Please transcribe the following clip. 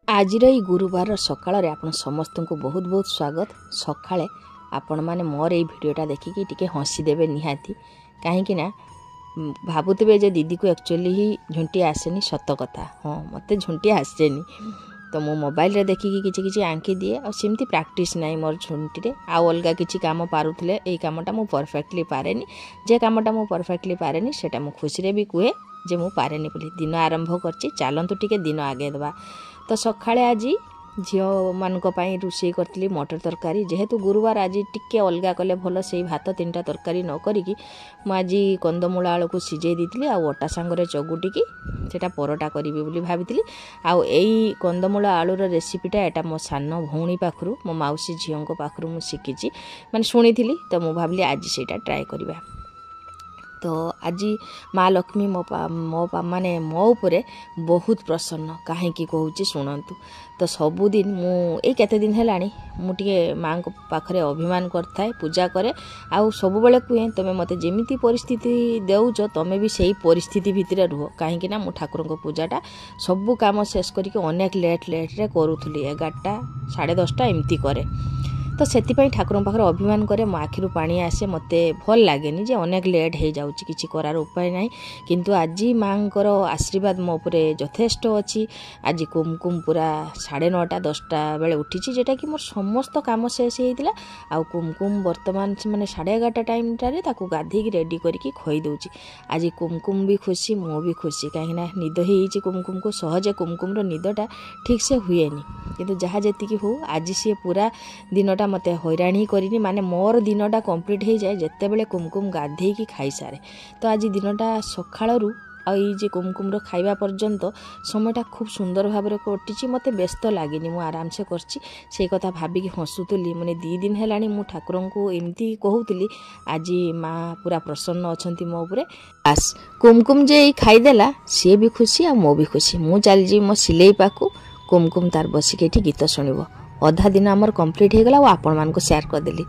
आज गुरुवार सकाल आपण समस्त को बहुत बहुत स्वागत। सकाळे आपण माने मोर ये वीडियोटा देखिकी टिके हसीदेवे निहाती कहीं भावुवे जे दीदी को एक्चुअली ही झुंटी आसेनी सत कथा। हाँ मत झुंटी आसेनी तो मो मोबाइल रे देखिकी किछि किछि आंकी दिए और सेमती प्रैक्टिस नाई मोर झुंटी रे आ अलगा किछि काम पारुथले ए कामटा मु परफेक्टली पारेनी जे कामटा मु परफेक्टली पारेनी सेटा मु खुशी रे भी कुहे जे मु पारेनी बोली। दिन आरंभ करछि चलंतु टिके दिन आगे देबा। तो सकाळे आज झील मान रोषे करी मटर तरकारी जेहेतु गुरुवार आज टिके अलगा कले भल से भात 3टा तरकारी न करिकी मुझे कंदमूला आलू को सिझे दी आ अटा सांगरे चगुटिकी सेटा परोटा करी बोली भाभी। आउ एई कंदमूला आलूर रेसिपीटा एटा मो सान भौणी पाखरु मो माउसी झील पाखरु मु शिखी माने शुणी तो मु भाविली आज सेटा ट्राए करबा। तो आज माँ लक्ष्मी मो माने मो उपरे बहुत प्रसन्न कहीं कहूँ शुणु। तो सबुदिन मु केते दिन है मुझे माँ को पाखरे अभिमान करता पूजा करे आउ सब बेले कहे तुम मते जेमिति परिस्थिति देउच तमें भी सही परिस्थिति भितर रुह कहीं मु ठाकुर को पूजाटा सबू काम शेष करके अनेक लेट रे करूली 11टा 10:30 एमती करे। तो सेतिपाई ठाकुर पाखर अभिमान करे मो आखिरु पानी आसे मते भल लागेनी जे अनेक लेट हो जाउची किछि करार उपाय नाही। किंतु आज मांकर आशीर्वाद मो उपरे यथेष्ट अछि। आज कुमकुम पूरा 9:30 10टा बेले उठिछि जेटा कि मोर समस्त काम शेष हेइतिला। आ कुमकुम वर्तमान माने 11:30 टाइम टारे ताकू गाधी की रेडी करके खोई दउची। आज कुमकुम भी खुशी मो भी खुशी कहीं निद हेइछि कुमकुम को सहजे कुमकुम रो निदटा ठीक से हुएनी किंतु जहाँ जेतिकी हो आज सी पूरा दिनटा मते हैरान ही करनी माने मोर दिनटा कंप्लीट हो जाए जिते बड़े कुमकुम गाधे की खाई सारे। तो आज दिनटा सकाळरू जे कुमकुम रो खाइबा पर्यंत समयटा खूब सुंदर भाव में कटिची मते व्यस्त लगे मु आराम से करची से कथा भाविकी हसुली मैंने 2 दिन है मु ठाकुर को एमती कहूली आज माँ पूरा प्रसन्न अच्छा मो उपरे। बास कुमकुम जे खाईदेला सी भी खुशी आ मो भी खुशी। मु चली मो सिलाई पाकू कुमकुम तार बसिक गीत शुणव। अधा दिन आमर कंप्लीट हो गला और आपण मान को शेयर करदेली।